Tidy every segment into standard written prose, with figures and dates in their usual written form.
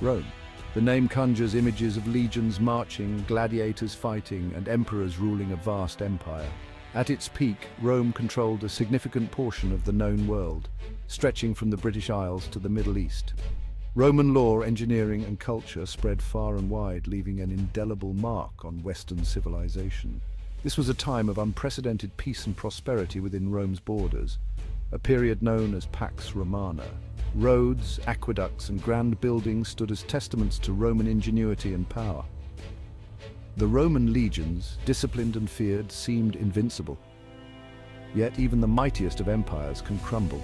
Rome. The name conjures images of legions marching, gladiators fighting, and emperors ruling a vast empire. At its peak, Rome controlled a significant portion of the known world, stretching from the British Isles to the Middle East. Roman law, engineering, and culture spread far and wide, leaving an indelible mark on Western civilization. This was a time of unprecedented peace and prosperity within Rome's borders, a period known as Pax Romana. Roads, aqueducts, and grand buildings stood as testaments to Roman ingenuity and power. The Roman legions, disciplined and feared, seemed invincible. Yet even the mightiest of empires can crumble.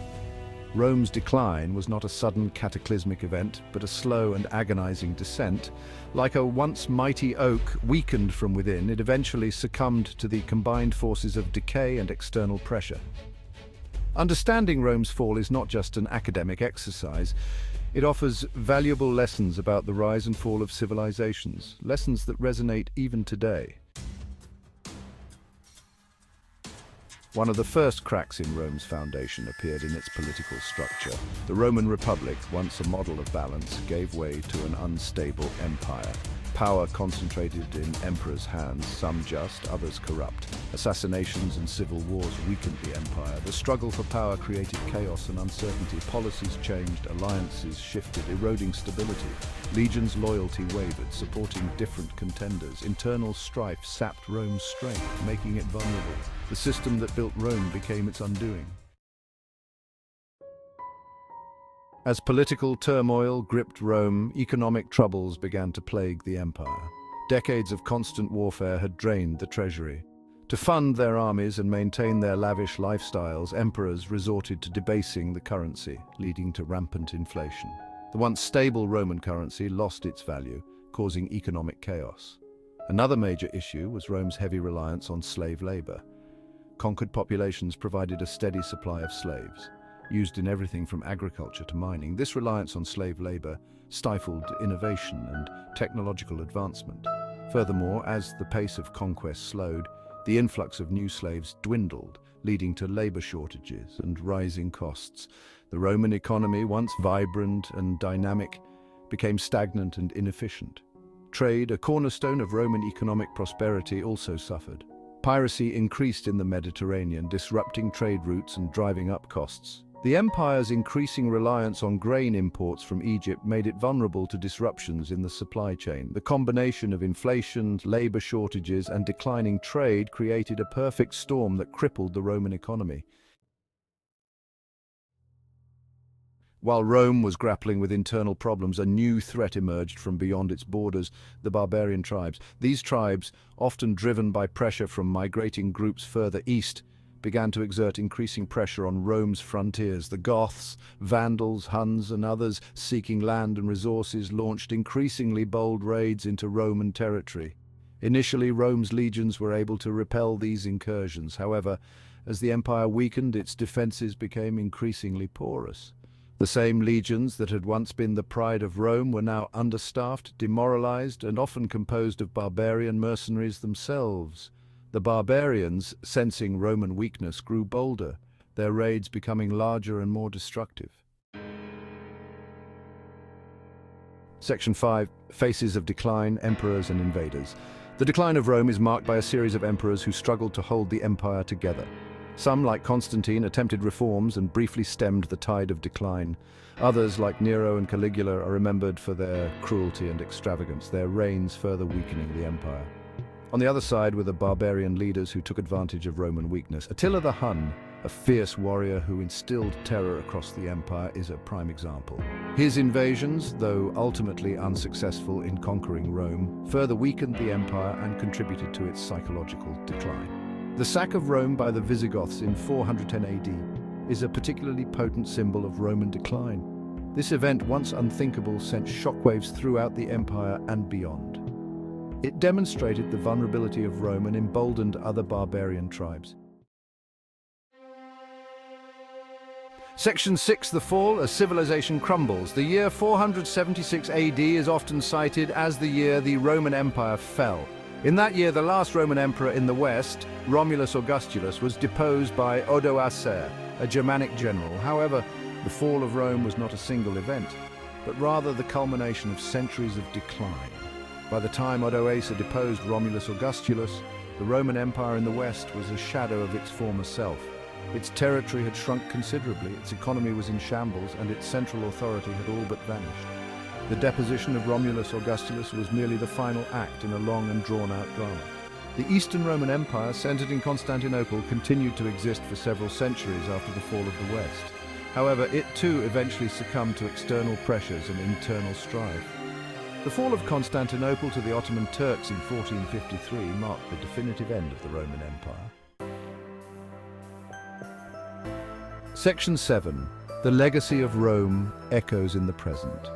Rome's decline was not a sudden cataclysmic event, but a slow and agonizing descent. Like a once mighty oak weakened from within, it eventually succumbed to the combined forces of decay and external pressure. Understanding Rome's fall is not just an academic exercise. It offers valuable lessons about the rise and fall of civilizations, lessons that resonate even today. One of the first cracks in Rome's foundation appeared in its political structure. The Roman Republic, once a model of balance, gave way to an unstable empire. Power concentrated in emperors' hands, some just, others corrupt. Assassinations and civil wars weakened the empire. The struggle for power created chaos and uncertainty. Policies changed, alliances shifted, eroding stability. Legions' loyalty wavered, supporting different contenders. Internal strife sapped Rome's strength, making it vulnerable. The system that built Rome became its undoing. As political turmoil gripped Rome, economic troubles began to plague the empire. Decades of constant warfare had drained the treasury. To fund their armies and maintain their lavish lifestyles, emperors resorted to debasing the currency, leading to rampant inflation. The once stable Roman currency lost its value, causing economic chaos. Another major issue was Rome's heavy reliance on slave labor. Conquered populations provided a steady supply of slaves, used in everything from agriculture to mining. This reliance on slave labor stifled innovation and technological advancement. Furthermore, as the pace of conquest slowed, the influx of new slaves dwindled, leading to labor shortages and rising costs. The Roman economy, once vibrant and dynamic, became stagnant and inefficient. Trade, a cornerstone of Roman economic prosperity, also suffered. Piracy increased in the Mediterranean, disrupting trade routes and driving up costs. The empire's increasing reliance on grain imports from Egypt made it vulnerable to disruptions in the supply chain. The combination of inflation, labor shortages, and declining trade created a perfect storm that crippled the Roman economy. While Rome was grappling with internal problems, a new threat emerged from beyond its borders: the barbarian tribes. These tribes, often driven by pressure from migrating groups further east, began to exert increasing pressure on Rome's frontiers. The Goths, Vandals, Huns, and others seeking land and resources launched increasingly bold raids into Roman territory. Initially, Rome's legions were able to repel these incursions. However, as the empire weakened, its defenses became increasingly porous. The same legions that had once been the pride of Rome were now understaffed, demoralized, and often composed of barbarian mercenaries themselves. The barbarians, sensing Roman weakness, grew bolder, their raids becoming larger and more destructive. Section 5. Phases of Decline, Emperors and Invaders. The decline of Rome is marked by a series of emperors who struggled to hold the empire together. Some, like Constantine, attempted reforms and briefly stemmed the tide of decline. Others, like Nero and Caligula, are remembered for their cruelty and extravagance, their reigns further weakening the empire. On the other side were the barbarian leaders who took advantage of Roman weakness. Attila the Hun, a fierce warrior who instilled terror across the empire, is a prime example. His invasions, though ultimately unsuccessful in conquering Rome, further weakened the empire and contributed to its psychological decline. The sack of Rome by the Visigoths in 410 AD is a particularly potent symbol of Roman decline. This event, once unthinkable, sent shockwaves throughout the empire and beyond. It demonstrated the vulnerability of Rome and emboldened other barbarian tribes. Section 6. The Fall as Civilization Crumbles. The year 476 AD is often cited as the year the Roman Empire fell. In that year, the last Roman emperor in the West, Romulus Augustulus, was deposed by Odoacer, a Germanic general. However, the fall of Rome was not a single event, but rather the culmination of centuries of decline. By the time Odoacer deposed Romulus Augustulus, the Roman Empire in the west was a shadow of its former self. Its territory had shrunk considerably, its economy was in shambles, and its central authority had all but vanished. The deposition of Romulus Augustulus was merely the final act in a long and drawn-out drama. The Eastern Roman Empire, centered in Constantinople, continued to exist for several centuries after the fall of the West. However, it too eventually succumbed to external pressures and internal strife. The fall of Constantinople to the Ottoman Turks in 1453 marked the definitive end of the Roman Empire. Section 7. The legacy of Rome echoes in the present.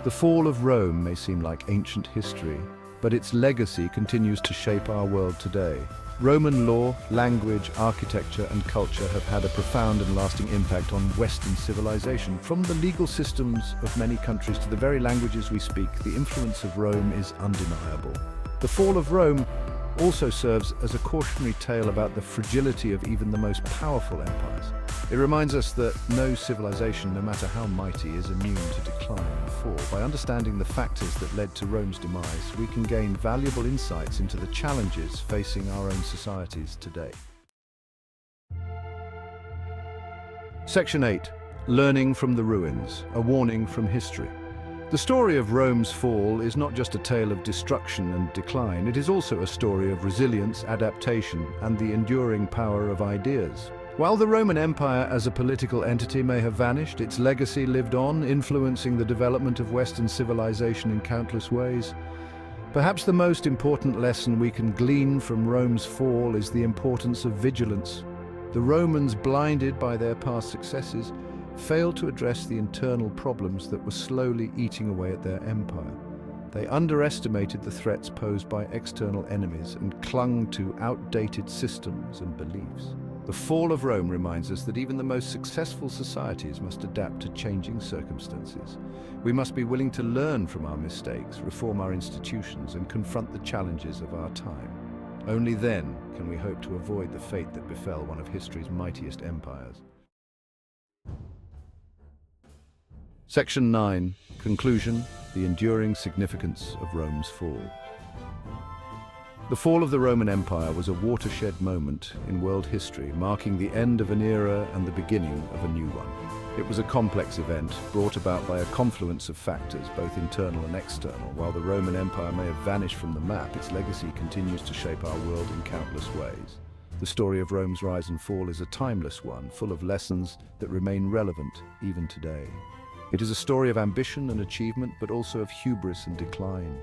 The fall of Rome may seem like ancient history, but its legacy continues to shape our world today. Roman law, language, architecture, and culture have had a profound and lasting impact on Western civilization. From the legal systems of many countries to the very languages we speak, the influence of Rome is undeniable. The fall of Rome also serves as a cautionary tale about the fragility of even the most powerful empires. It reminds us that no civilization, no matter how mighty, is immune to decline and fall. By understanding the factors that led to Rome's demise, we can gain valuable insights into the challenges facing our own societies today. Section 8. Learning from the ruins, a warning from history. The story of Rome's fall is not just a tale of destruction and decline, it is also a story of resilience, adaptation, and the enduring power of ideas. While the Roman Empire as a political entity may have vanished, its legacy lived on, influencing the development of Western civilization in countless ways. Perhaps the most important lesson we can glean from Rome's fall is the importance of vigilance. The Romans, blinded by their past successes, failed to address the internal problems that were slowly eating away at their empire. They underestimated the threats posed by external enemies and clung to outdated systems and beliefs. The fall of Rome reminds us that even the most successful societies must adapt to changing circumstances. We must be willing to learn from our mistakes, reform our institutions, and confront the challenges of our time. Only then can we hope to avoid the fate that befell one of history's mightiest empires. Section 9. Conclusion: the enduring significance of Rome's fall. The fall of the Roman Empire was a watershed moment in world history, marking the end of an era and the beginning of a new one. It was a complex event, brought about by a confluence of factors, both internal and external. While the Roman Empire may have vanished from the map, its legacy continues to shape our world in countless ways. The story of Rome's rise and fall is a timeless one, full of lessons that remain relevant even today. It is a story of ambition and achievement, but also of hubris and decline.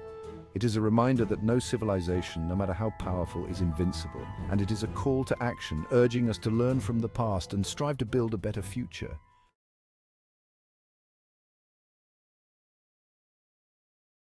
It is a reminder that no civilization, no matter how powerful, is invincible, and it is a call to action, urging us to learn from the past and strive to build a better future.